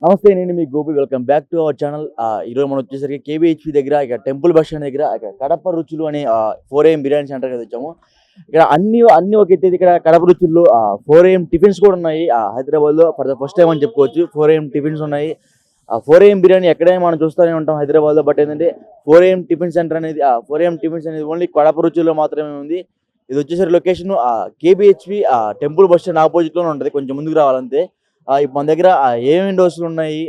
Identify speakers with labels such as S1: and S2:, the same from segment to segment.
S1: నమస్తే, నేను మీ Gopi. Welcome back to our channel. ఈరోజు మనం వచ్చేసరికి కేబిహెచ్పి దగ్గర ఇక టెంపుల్ బస్ స్టాండ్ దగ్గర ఇక కడప రుచులు అనే 4AM బిర్యానీ సెంటర్ కదా వచ్చాము. ఇక్కడ అన్ని ఒక ఎత్తు. ఇక్కడ కడప రుచుల్లో 4AM టిఫిన్స్ కూడా ఉన్నాయి. హైదరాబాద్లో ఫర్ ద ఫస్ట్ టైం అని చెప్పుకోవచ్చు 4AM టిఫిన్స్ ఉన్నాయి. 4AM బిర్యానీ ఎక్కడైనా మనం చూస్తూనే ఉంటాం హైదరాబాద్లో. బట్ ఏంటంటే 4AM టిఫిన్ సెంటర్ అనేది 4AM టిఫిన్స్ అనేది ఓన్లీ కడప రుచుల్లో మాత్రమే ఉంది. ఇది వచ్చేసరికి location KBHP temple bus stand ఆపోజిట్లోనే ఉంటుంది, కొంచెం ముందుకు రావాలంతే. ఇప్పుడు మన దగ్గర ఏమేమి దోశలు ఉన్నాయి,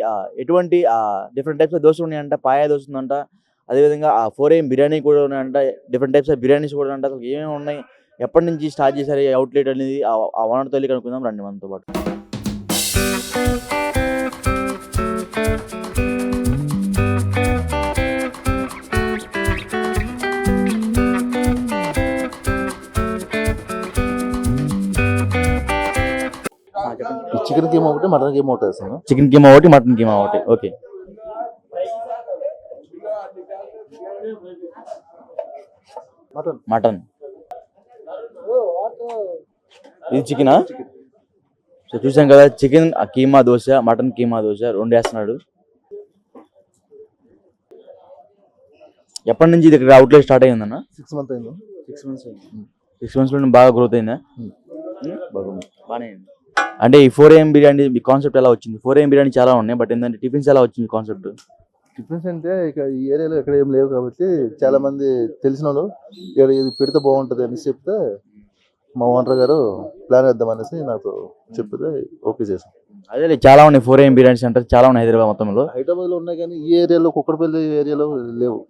S1: ఎటువంటి డిఫరెంట్ టైప్స్ ఆఫ్ దోశలు ఉన్నాయంట. పాయ దోశ ఉందంట, అదేవిధంగా 4AM బిర్యానీ కూడా ఉన్నాయంట. డిఫరెంట్ టైప్స్ ఆఫ్ బిర్యానీస్ కూడా అంట. అసలు ఏమేమి ఉన్నాయి, ఎప్పటి నుంచి స్టార్ట్ చేశారు ఈ అవుట్లెట్ అనేది ఆ ఓనర్ తల్లి కనుక్కుందాం రండి మనతో పాటు.
S2: చికెన్ కీమా ఒకటి, మటన్ కీమా ఒకటి వేస్తాను.
S1: చికెన్ కీమా ఒకటి, మటన్ కీమా ఒకటి. ఓకే. మటన్ ఇది చికెనా? సో చూసాం కదా, చికెన్ కీమా దోశ, మటన్ కీమా దోశ రెండు వేస్తున్నాడు. ఎప్పటి నుంచి ఇది ఇక్కడ అవుట్లెట్ స్టార్ట్ అయ్యిందన్న?
S2: 6 months అయింది.
S1: 6 months లో బాగా గ్రోత్ అయిందా? బాగానే అయింది. అంటే ఈ 4AM బిర్యానీ మీ కాన్సెప్ట్ ఎలా వచ్చింది? 4AM బిర్యానీ చాలా ఉన్నాయి, బట్ ఏంటంటే టిఫిన్స్ ఎలా వచ్చింది కాన్సెప్ట్?
S2: టిఫిన్స్ అంటే ఇక ఈ ఏరియాలో ఎక్కడ ఏం లేవు కాబట్టి చాలా మంది తెలిసిన వాళ్ళు ఇక్కడ ఇది పెడితే బాగుంటుంది అని చెప్తే మా ఓనర్ గారు ప్లాన్ వేద్దాం అనేసి నాకు చెప్తే ఓకే చేశాను.
S1: అదే చాలా ఉన్నాయి 4AM బిర్యానీ సెంటర్, చాలా ఉన్నాయి హైదరాబాద్ మొత్తంలో.
S2: హైదరాబాద్ లో ఉన్నాయి కానీ ఈ ఏరియాలో కుక్కడపల్లి ఏరియాలో లేవు.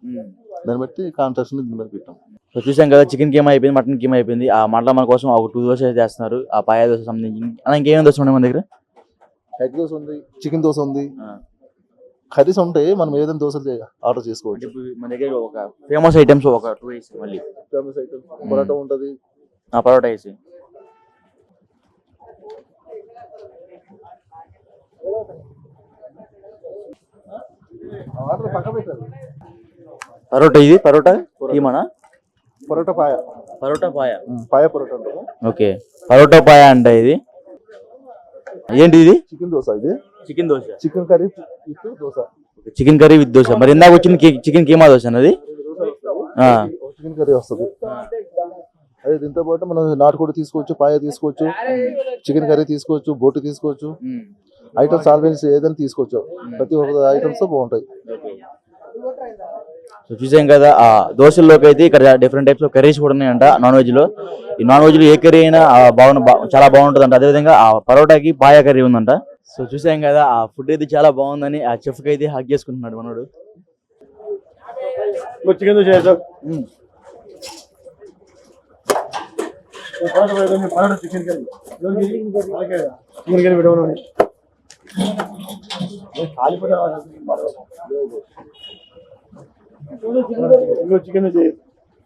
S2: దాన్ని బట్టి కాంట్రాక్షన్ దీని మీద పెట్టాం.
S1: సో చూసాం కదా, చికెన్ కీమా అయిపోయింది, మటన్ కీమా అయిపోయింది. ఆ మటన్ మన కోసం ఒక 2 దోశ చేస్తున్నారు. ఆ పాయ దోశ సంబంధించి ఇంకేమేమి దోశ ఉన్నాయి మన దగ్గర?
S2: ఎగ్ దోశ ఉంది, చికెన్ దోశ ఉంది, కర్రీస్ ఉంటాయి. మనం ఏదైనా దోశలు ఆర్డర్ చేసుకోవచ్చు.
S1: మన దగ్గర ఒక ఫేమస్ ఐటమ్స్ ఒక 2 వేసి మళ్ళీ
S2: ఫేమస్ ఐటమ్స్ పరోటా ఉంటుంది.
S1: పరోటా వేసి
S2: ఆర్డర్ పక్క పెట్టారు.
S1: పరోటా, ఇది పరోటా కీమానా?
S2: పరోటా పాయ,
S1: పరోటా పాయ,
S2: పాయ పరోటా అంటారు.
S1: ఓకే, పరోటా పాయ అంట. ఇది ఏంటి? ఇది
S2: చికెన్ దోశ. ఇది
S1: chicken dosa,
S2: chicken curry with dosa.
S1: Chicken curry with dosa. మరి ఇందాక వచ్చింది చికెన్ కీమా దోశ అన్నది.
S2: చికెన్ కర్రీ వస్తుంది. అదే దీంతో పాటు మనం నాటుకోడి తీసుకోవచ్చు, పాయ తీసుకోవచ్చు, చికెన్ కర్రీ తీసుకోవచ్చు, బోటి తీసుకోవచ్చు. ఐటమ్స్ ఆల్వేస్ ఏదైనా తీసుకోవచ్చు. ప్రతి ఒక్క ఐటమ్స్ బాగుంటాయి.
S1: సో చూసాం కదా, ఆ దోశల్లోకి అయితే ఇక్కడ డిఫరెంట్ టైప్స్ ఆఫ్ కర్రీస్ కూడా ఉన్నాయంట నాన్ వెజ్ లో. ఈ నాన్ వెజ్ లో ఏ కర్రీ అయినా చాలా బాగుంటుంది అంట. అదేవిధంగా ఆ పరోటాకి పాయ కర్రీ ఉందంట. సో చూసాం కదా, ఆ ఫుడ్ అయితే చాలా బాగుందని ఆ చెఫ్ కి అయితే హక్ చేసుకుంటున్నాడు మనోడు.
S2: చికెన్ దోశ చికెన్ కర్రీ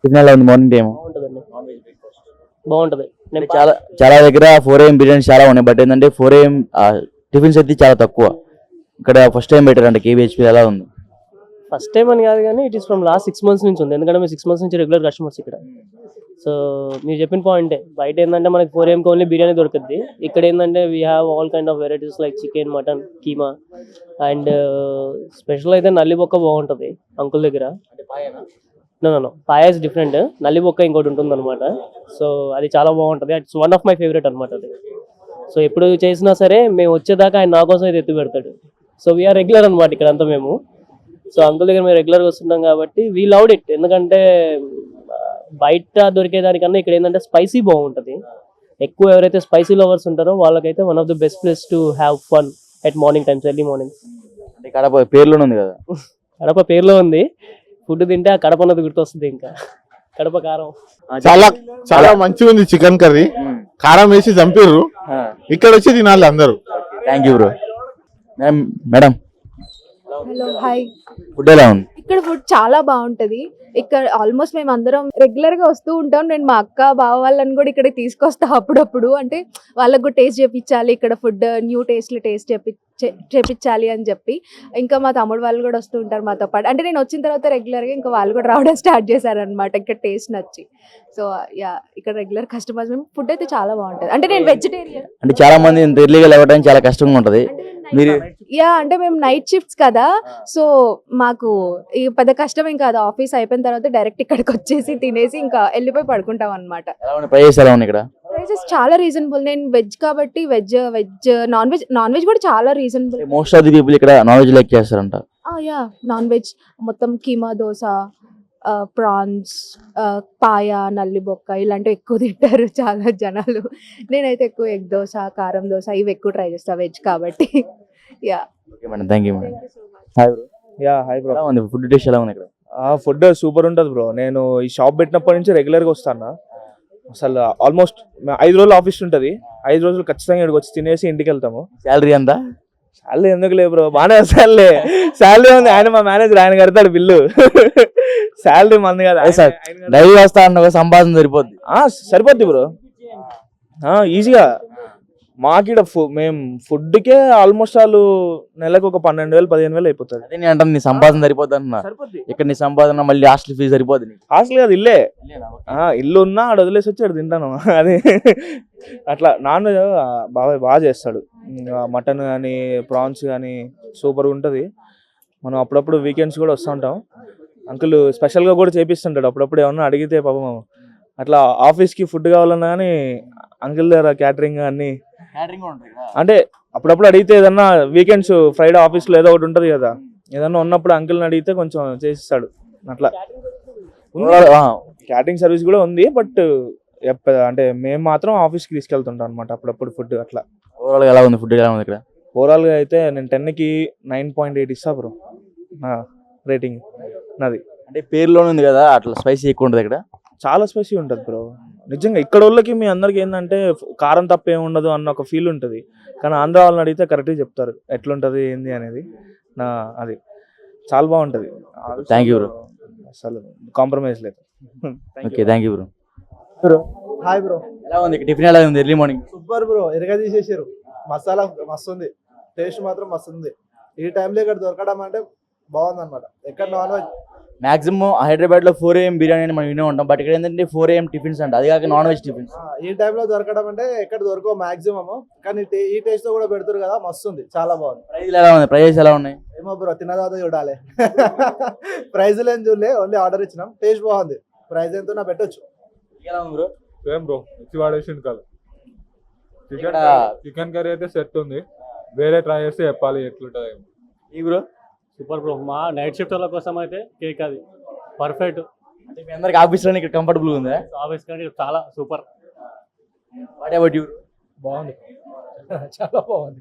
S2: పెట్టమని
S1: మార్నింగ్ టైం
S3: బాగుంటది.
S1: చాలా దగ్గర 4AM బిర్యానీ చాలా ఉన్నాయి, బట్ ఏంటంటే 4AM టిఫిన్స్ అయితే చాలా తక్కువ. ఇక్కడ ఫస్ట్ టైం పెట్టారంట కేబిహెచ్పి. ఎలా ఉంది?
S3: ఫస్ట్ టైం అని కాదు కానీ it is from last 6 months నుంచి ఉంది. ఎందుకంటే మేము 6 months నుంచి రెగ్యులర్ కస్టమర్స్ ఇక్కడ. సో మీరు చెప్పిన పాయింటే, బయట ఏంటంటే మనకి 4AM ఓన్లీ బిర్యానీ దొరుకుతుంది. ఇక్కడ ఏంటంటే we have all kind of varieties like chicken, mutton, keema and special అయితే నల్లిబొక్క బాగుంటుంది అంకుల్ దగ్గర. నో పాయ ఇస్ డిఫరెంట్, నల్లిబొక్క ఇంకోటి ఉంటుంది అనమాట. సో అది చాలా బాగుంటుంది. It's one of my favourite అనమాట అది. సో ఎప్పుడు చేసినా సరే మేము వచ్చేదాకా ఆయన నా కోసం అయితే ఎత్తి పెడతాడు. సో వీఆర్ రెగ్యులర్ అనమాట ఇక్కడంతా మేము. సో అంకుల్ దగ్గర మేము రెగ్యులర్గా వస్తున్నాం కాబట్టి వీ లవ్డ్ ఇట్. ఎందుకంటే బయట దొరికేదానికన్నా ఇక్కడ ఏంటంటే స్పైసీ బాగుంటుంది. ఎక్కువ ఎవరైతే స్పైసీ లవర్స్ ఉంటారో వాళ్ళకైతే one of the best place to have fun at morning times, early morning.
S1: అంటే కడప పేర్లోనే ఉంది కదా.
S3: కడప పేర్లో ఉంది. ఫుడ్ తింటే ఆ కడప అన్నది గుర్తొస్తుంది. ఇంకా కడప కారం
S4: చాలా చాలా మంచిగా ఉంది. చికెన్ కర్రీ కారం వేసి చంపిర్రు. ఇక్కడ వచ్చి తినాలి అందరూ.
S1: Thank you bro. Madam,
S5: hello, hi.
S1: Food ఎలా ఉంది?
S5: ఇక్కడ ఫుడ్ చాలా బాగుంటది. ఇక్కడ ఆల్మోస్ట్ మేము అందరం రెగ్యులర్ గా వస్తూ ఉంటాం. నేను మా అక్క బావ వాళ్ళని కూడా ఇక్కడ తీసుకొస్తా అప్పుడప్పుడు. అంటే వాళ్ళకు కూడా టేస్ట్ చేపించాలి, ఇక్కడ ఫుడ్ న్యూ టేస్ట్లు టేస్ట్ చేపించాలి అని చెప్పి. ఇంకా మా తమ్ముడు వాళ్ళు కూడా వస్తూ ఉంటారు మాతో పాటు. అంటే నేను వచ్చిన తర్వాత రెగ్యులర్ గా ఇంకా వాళ్ళు కూడా రావడం స్టార్ట్ చేశారనమాట ఇక్కడ టేస్ట్ నచ్చి. సో యా, ఇక్కడ రెగ్యులర్ కస్టమర్స్. మేము ఫుడ్ అయితే చాలా బాగుంటది. అంటే నేను వెజిటేరియన్.
S1: అంటే చాలా మంది ఎర్లీగా లేవడానికి చాలా కష్టంగా ఉంటది. మీరు
S5: యా అంటే మేము నైట్ షిఫ్ట్స్ కదా, సో మాకు ఈ పెద్ద కష్టమేం కాదు. ఆఫీస్ అయిపోయిన తర్వాత డైరెక్ట్ ఇక్కడికి వచ్చేసి తినేసి ఇంకా వెళ్ళిపోయి పడుకుంటాం అనమాట.
S1: ఎలా ఉన్నాయి ప్రైజెస్ ఎలా ఉన్నాయి ఇక్కడ?
S5: ప్రైసెస్ చాలా రీజనబుల్. నేను వెజ్ కాబట్టి వెజ్ నాన్ వెజ్ కూడా చాలా reasonable.
S1: Most of the people ఇక్కడ నాన్ వెజ్ లైక్ చేస్తారంట.
S5: యా నాన్ వెజ్ మొత్తం కీమా దోశ, ప్రాన్స్, పాయ, నల్లి బొక్క ఇలాంటివి ఎక్కువ తింటారు చాలా జనాలు. నేనైతే ఎక్కువ ఎగ్ దోశ, కారం దోశ ఇవి ఎక్కువ ట్రై చేస్తా వెజ్ కాబట్టి. Yeah
S1: okay madam, thank you madam. Hi bro.
S6: Yeah hi bro.
S1: ఎలా ఉంది ఫుడ్ డిష్ ఎలా ఉంది ఇక్కడ?
S6: ఫుడ్ సూపర్ ఉంటుంది బ్రో. నేను ఈ షాప్ పెట్టినప్పటి నుంచి రెగ్యులర్గా వస్తాను. అసలు ఆల్మోస్ట్ 5 రోజులు ఆఫీస్ ఉంటుంది. 5 రోజులు ఖచ్చితంగా ఇక్కడికి వచ్చి తినేసి ఇంటికి వెళ్తాము.
S1: శాలరీ ఎంత?
S6: శాలరీ ఎందుకు లేదు బ్రో, బాగానే వస్తానులే. శాలరీ ఉంది, ఆయన మా మేనేజర్, ఆయన కడతాడు బిల్లు. శాలరీ మంది కదా
S1: సార్, డైలీ వస్తా అన్న సంపాదన సరిపోద్ది.
S6: సరిపోద్ది బ్రో, ఈజీగా. మాకిడ మేము ఫుడ్కే ఆల్మోస్ట్ వాళ్ళు నెలకు ఒక 12,000 15,000 అయిపోతుంది.
S1: అదే నేను అంటాను, నీ సంపాదన సరిపోద్ది అంటున్నా.
S6: సరిపోద్ది.
S1: ఇక్కడ నీ సంపాదన మళ్ళీ హాస్టల్ ఫీజు సరిపోద్ది నీకు.
S6: హాస్టల్ కాదు, ఇల్లే. ఇల్లు ఉన్నా ఆడ వదిలేసి వచ్చి ఆడ తింటాను. అది అట్లా. నాన్ వెజ్ బాగా చేస్తాడు. మటన్ కానీ ప్రాన్స్ కానీ సూపర్గా ఉంటుంది. మనం అప్పుడప్పుడు వీకెండ్స్ కూడా వస్తూ ఉంటాం. అంకుల్ స్పెషల్గా కూడా చేపిస్తుంటాడు అప్పుడప్పుడు. ఏమన్నా అడిగితే పాపం అట్లా ఆఫీస్కి ఫుడ్ కావాలన్నా కానీ అంకుల్ దగ్గర క్యాటరింగ్ అన్నీ. అంటే అప్పుడప్పుడు అడిగితే ఏదన్నా వీకెండ్స్ ఫ్రైడే ఆఫీస్లో ఏదో ఒకటి ఉంటుంది కదా, ఏదన్నా ఉన్నప్పుడు అంకుల్ని అడిగితే కొంచెం చేసిస్తాడు. అట్లా క్యాటరింగ్ సర్వీస్ కూడా ఉంది. బట్ అంటే మేము మాత్రం ఆఫీస్కి తీసుకెళ్తుంటాం అనమాట అప్పుడప్పుడు ఫుడ్. అట్లా
S1: ఓవరాల్ ఎలా ఉంది ఫుడ్ ఎలా ఉంది ఇక్కడ?
S6: ఓవరాల్గా అయితే నేను 10కి 9.8 ఇస్తా బ్రో నా రేటింగ్ నాది.
S1: అంటే పేరులోనే ఉంది కదా, అట్లా స్పైసీ ఎక్కువ ఉంటుంది ఇక్కడ.
S6: చాలా స్పైసీ ఉంటుంది బ్రో నిజంగా. ఇక్కడ వాళ్ళకి మీ అందరికి ఏంటంటే కారం తప్ప ఏమి ఉండదు అన్న ఒక ఫీల్ ఉంటుంది. కానీ ఆంధ్ర వాళ్ళని అడిగితే కరెక్ట్గా చెప్తారు ఎట్లుంటుంది ఏంది అనేది. అది చాలా బాగుంటుంది.
S1: Thank you bro.
S6: అసలు కాంప్రమైజ్ లేదు.
S1: Okay, thank you bro.
S7: Hi bro.
S1: ఎలా ఉంది టిఫిన్ ఎలా ఉంది ఎర్లీ మార్నింగ్?
S7: సూపర్ బ్రో, ఎరగా తీసేసారు. మసాలా మస్తు ఉంది, టేస్ట్ మాత్రం మస్తు ఉంది. ఈ టైంలో ఇక్కడ దొరకడం అంటే బాగుంది అనమాట. ఎక్కడ నాన్ వెజ్
S1: మాక్సిమం హైదరాబాద్ లో 4 AM బిర్యానీ అని మనం వినే ఉంటాం. బట్ ఇక్కడ ఏంటంటే 4 AM టిఫిన్స్ అంట, అది కాక నాన్ వెజ్ టిఫిన్స్.
S7: ఈ టైంలో దొరకడం అంటే ఎక్కడ దొరకవు మాక్సిమం. కానీ ఈ టేస్ట్ తో కూడా పెడతారు కదా, మస్తు ఉంది, చాలా బాగుంది.
S1: ప్రైస్ ఎలా ఉంది? ప్రైజెస్ ఎలా ఉన్నాయి?
S7: ఏమో బ్రో, తిన్న తర్వాత చూడాలి. ప్రైజ్లు ఏం చూడలే, ఓన్లీ ఆర్డర్ ఇచ్చినాం. టేస్ట్ బాగుంది, ప్రైస్ ఎంతో నా పెట్టొచ్చు.
S1: ఎలా ఉంది బ్రో?
S8: సేమ్ బ్రో, ఇచ్చి వాడేసిండు కదా. చికెన్ కర్రీ అయితే సెట్ ఉంది. వేరే ట్రై చేస్తే చెప్పాలి ఎట్లుంటుంది.
S1: ఈ బ్రో
S9: సూపర్ బ్రో. మా నైట్ షిఫ్ట్ వాళ్ళ కోసం అయితే కేక్ అది పర్ఫెక్ట్.
S1: అంటే మీ అందరికి ఆఫీస్ లోనే ఇక్కడ కంఫర్టబుల్ ఉందా?
S9: ఆఫీస్ కంటే చాలా సూపర్.
S1: What about you?
S7: బాగుంది, చాలా బాగుంది.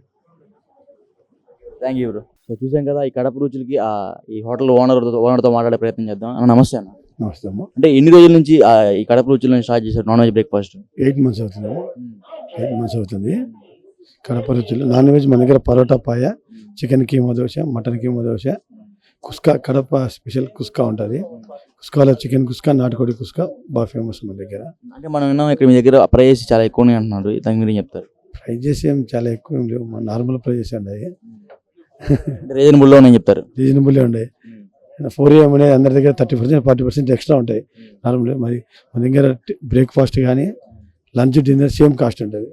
S1: Thank you bro. సో చూసాం కదా ఈ కడప రుచులకి ఈ హోటల్ ఓనర్తో మాట్లాడే ప్రయత్నం చేద్దాం. అన్న నమస్తే అన్న.
S10: నమస్తే అమ్మ.
S1: అంటే ఎన్ని రోజుల నుంచి ఈ కడప రుచులను స్టార్ట్ చేశారు నాన్ వెజ్ బ్రేక్ఫాస్ట్?
S10: 8 months అవుతుంది. 8 months అవుతుంది. కడప రుచులు నాన్ వెజ్ మన దగ్గర parotta paya, chicken keema dosa, mutton keema dosa, kuska, Kadapa special kuska ఉంటుంది. కుస్కాలో చికెన్ కుస్కా, నాటుకోడి కుస్కా బాగా ఫేమస్ మన దగ్గర.
S1: అంటే మనం విన్నాం ఇక్కడ మీ దగ్గర ప్రైస్ చాలా ఎక్కువనే అంటున్నారు, దాని గురించి చెప్తారు.
S10: ప్రైజెస్ ఏం చాలా ఎక్కువ ఏం లేవు, నార్మల్ ప్రైజెస్ ఉన్నాయి.
S1: రీజనబుల్లో నేను చెప్తారు.
S10: రీజనబుల్లే ఉన్నాయి. 4 AM అనేది అందరి దగ్గర 30% 40% ఎక్స్ట్రా ఉంటాయి నార్మల్. మరి మన దగ్గర బ్రేక్ఫాస్ట్ కానీ లంచ్ డిన్నర్ సేమ్ కాస్ట్ ఉంటుంది,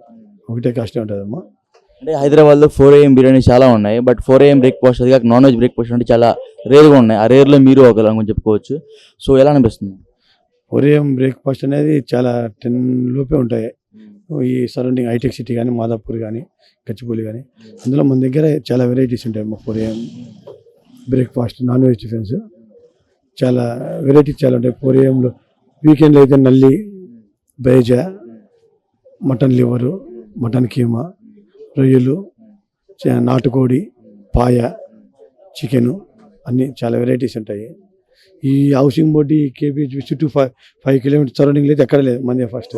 S10: ఒకటే కాస్ట్ ఉంటుంది అమ్మా.
S1: అంటే హైదరాబాద్లో 4 AM బిర్యానీ చాలా ఉన్నాయి. బట్ 4 AM బ్రేక్ఫాస్ట్ అది కాక నాన్ వెజ్ బ్రేక్ఫాస్ట్ అంటే చాలా రేర్గా ఉన్నాయి. ఆ రేర్లో మీరు ఒకలా చెప్పుకోవచ్చు. సో ఎలా అనిపిస్తుంది?
S10: 4 AM బ్రేక్ఫాస్ట్ అనేది చాలా 10 లోపే ఉంటాయి. ఈ సరౌండింగ్ హైటెక్ సిటీ కానీ, మాదాపూర్ కానీ, గచ్చిబౌలి కానీ, అందులో మన దగ్గర చాలా వెరైటీస్ ఉంటాయి. 4 AM breakfast non veg tiffins చాలా వెరైటీస్ చాలా ఉంటాయి. 4 AMలో వీకెండ్లో అయితే నల్లి, bheja, mutton liver, mutton keema, రొయ్యలు, నాటుకోడి, పాయ, చికెను అన్నీ చాలా వెరైటీస్ ఉంటాయి. ఈ హౌసింగ్ బోర్డు కేబీహెచ్ చుట్టూ 5 kilometers సరౌండింగ్ లేదు, ఎక్కడ లేదు మంది ఫస్ట్.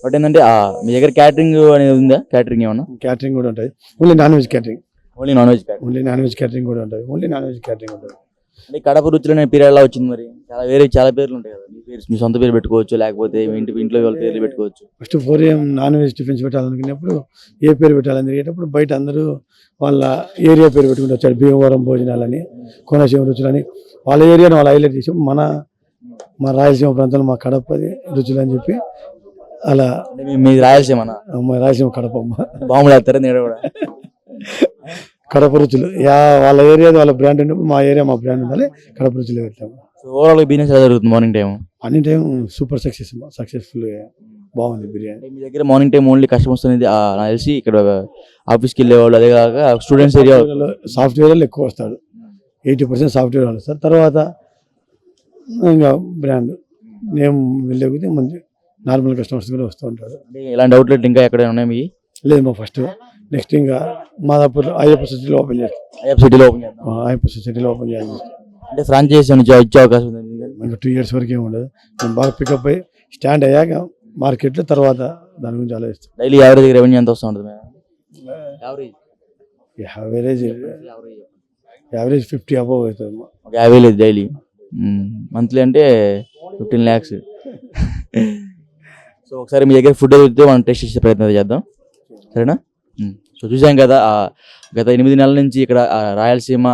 S1: బట్ ఏంటంటే మీ దగ్గర క్యాటరింగ్ అనేది ఉందా? క్యాటరింగ్ ఏమన్నా?
S10: క్యాటరింగ్ కూడా ఉంటుంది. Only non veg catering.
S1: Only non veg catering.
S10: Only non veg catering కూడా ఉంటుంది. ఓన్లీ నాన్ వెజ్ క్యాటరింగ్ ఉంటుంది.
S1: అంటే కడప రుచులు అనే పేరు ఎలా వచ్చింది మరి? చాలా పేర్లు ఉంటాయి కదా. మీ సొంత పేరు పెట్టుకోవచ్చు, లేకపోతే మీ ఇంట్లో వాళ్ళ పేర్లు పెట్టుకోవచ్చు.
S10: First 4 AM non veg tiffins పెట్టాలనుకునేప్పుడు ఏ పేరు పెట్టాలని తిరిగేటప్పుడు బయట అందరూ వాళ్ళ ఏరియా పేరు పెట్టుకుంటూ వచ్చారు. భీమవరం భోజనాలని, కోనసీమ రుచులని, వాళ్ళ ఏరియాని వాళ్ళు హైలైట్ చేసి మా రాయలసీమ ప్రాంతంలో మా కడపది రుచులు అని చెప్పి అలా.
S1: మీ రాయలసీమ?
S10: రాయలసీమ కడప అమ్మ.
S1: బాంబులు వేస్తారా నేను కూడా?
S10: కడప రుచులు వాళ్ళ ఏరియా వాళ్ళ బ్రాండ్ ఉన్నప్పుడు మా ఏరియా మా బ్రాండ్ ఉండాలి. కడప రుచులు పెడతాము.
S1: సో ఓవరాల్ బిజినెస్ ఎలా జరుగుతుంది మార్నింగ్ టైం?
S10: అన్ని టైం సూపర్ సక్సెస్ఫుల్ బాగుంది బిర్యానీ.
S1: మీ దగ్గర మార్నింగ్ టైం ఓన్లీ కస్టమర్స్ అనేది నాకు తెలిసి ఇక్కడ ఆఫీస్కి వెళ్ళేవాళ్ళు, అదే కాక స్టూడెంట్స్ ఏరియా
S10: సాఫ్ట్వేర్ వాళ్ళు ఎక్కువ వస్తాడు. 80% సాఫ్ట్వేర్ వాళ్ళు వస్తారు. తర్వాత ఇంకా బ్రాండ్ నేమ్ వెళ్ళే మంచి నార్మల్ కస్టమర్స్ కూడా వస్తూ ఉంటారు.
S1: ఇలాంటి అవుట్లెట్ ఇంకా ఎక్కడ ఉన్నాయి మీ?
S10: లేదు మా ఫస్ట్ నెక్స్ట్ ఇంకా మాదాపూర్ అయ్యప్ప సొసైటీలో ఓపెన్ చేస్తాం.
S1: సిటీలో ఓపెన్ చేద్దాం.
S10: అయ్యప్ప సొసైటీలో ఓపెన్ చేయాలి.
S1: అంటే ఫ్రాంచైజీ నుంచి ఇచ్చే అవకాశం ఉంది
S10: ఇంకా 2 years వరకు ఏమి ఉండదు. మేము బాగా పికప్ అయ్యి స్టాండ్ అయ్యాక మార్కెట్లో తర్వాత దాని గురించి ఆలోచిస్తాం.
S1: డైలీ యావరేజ్ రెవెన్యూ ఎంత వస్తూ ఉంటుంది?
S10: యావరేజ్ 50 అబవ్ అవుతుంది.
S1: ఒక 50 లేదు డైలీ. మంత్లీ అంటే 15 lakhs. సో ఒకసారి మీ దగ్గర ఫుడ్ అయితే మనం టేస్ట్ చేసే ప్రయత్నం చేద్దాం, సరేనా? సో చూసాం కదా, గత 8 నెలల నుంచి ఇక్కడ రాయలసీమ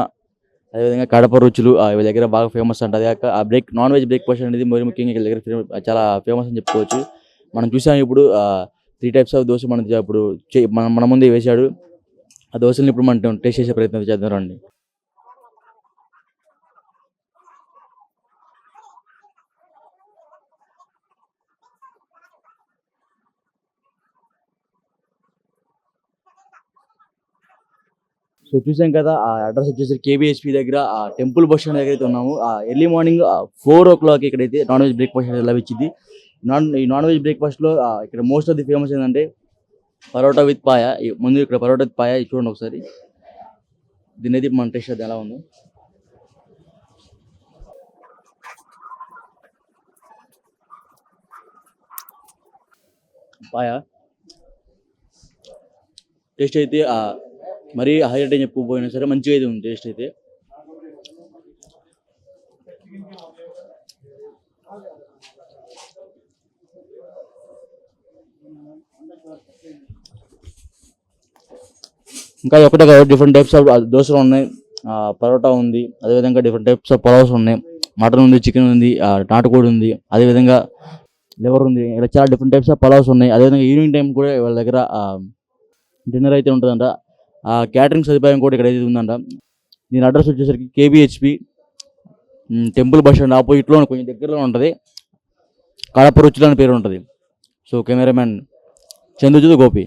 S1: అదేవిధంగా కడప రుచులు వీళ్ళ దగ్గర బాగా ఫేమస్ అంట. అదే కాక నాన్ వెజ్ బ్రేక్ఫాస్ట్ అనేది మరి ముఖ్యంగా వీళ్ళ దగ్గర చాలా ఫేమస్ అని చెప్పుకోవచ్చు. మనం చూసాం ఇప్పుడు 3 types ఆఫ్ దోశ మనం ఇప్పుడు మన ముందే వేశాడు. ఆ దోశలను ఇప్పుడు మనం టేస్ట్ చేసే ప్రయత్నం చేద్దాం రండి. సో చూసాం కదా, ఆ అడ్రస్ వచ్చేసి కేబిహెచ్పి దగ్గర టెంపుల్ బస్ స్టాండ్ దగ్గర అయితే ఉన్నాము. ఎర్లీ మార్నింగ్ 4 o'clock ఇక్కడైతే నాన్ వెజ్ బ్రేక్ఫాస్ట్ లభించింది. ఈ నాన్ వెజ్ బ్రేక్ఫాస్ట్లో ఇక్కడ మోస్ట్ ఆఫ్ ది ఫేమస్ ఏంటంటే పరోటా విత్ పాయ. ముందు ఇక్కడ పరోటా విత్ పాయ చూడండి ఒకసారి. దీని అయితే మన టేస్ట్ అది ఎలా ఉందో. పాయ టేస్ట్ అయితే మరీ హైలైట్ అని చెప్పుకోపోయినా సరే మంచిగా అయితే ఉంది టేస్ట్ అయితే. ఇంకా ఒకటే కాదు, డిఫరెంట్ టైప్స్ ఆఫ్ దోశలు ఉన్నాయి, పరోటా ఉంది, అదేవిధంగా డిఫరెంట్ టైప్స్ ఆఫ్ పలావ్స్ ఉన్నాయి, మటన్ ఉంది, చికెన్ ఉంది, నాటుకోడి ఉంది, అదేవిధంగా లివర్ ఉంది. ఇలా చాలా డిఫరెంట్ టైప్స్ ఆఫ్ పలావ్స్ ఉన్నాయి. అదేవిధంగా ఈవినింగ్ టైం కూడా వాళ్ళ దగ్గర డిన్నర్ అయితే ఉంటుందంట. క్యాటరింగ్ సదుపాయం కూడా ఇక్కడ అయితే ఉందంట. దీని అడ్రస్ వచ్చేసరికి కేబిహెచ్పి టెంపుల్ బస్ స్టాండ్ ఆపోజిట్లో కొంచెం దగ్గరలో ఉంటుంది. కడప రుచులు అని పేరు ఉంటుంది. So cameraman Chandrajyothi Gopi.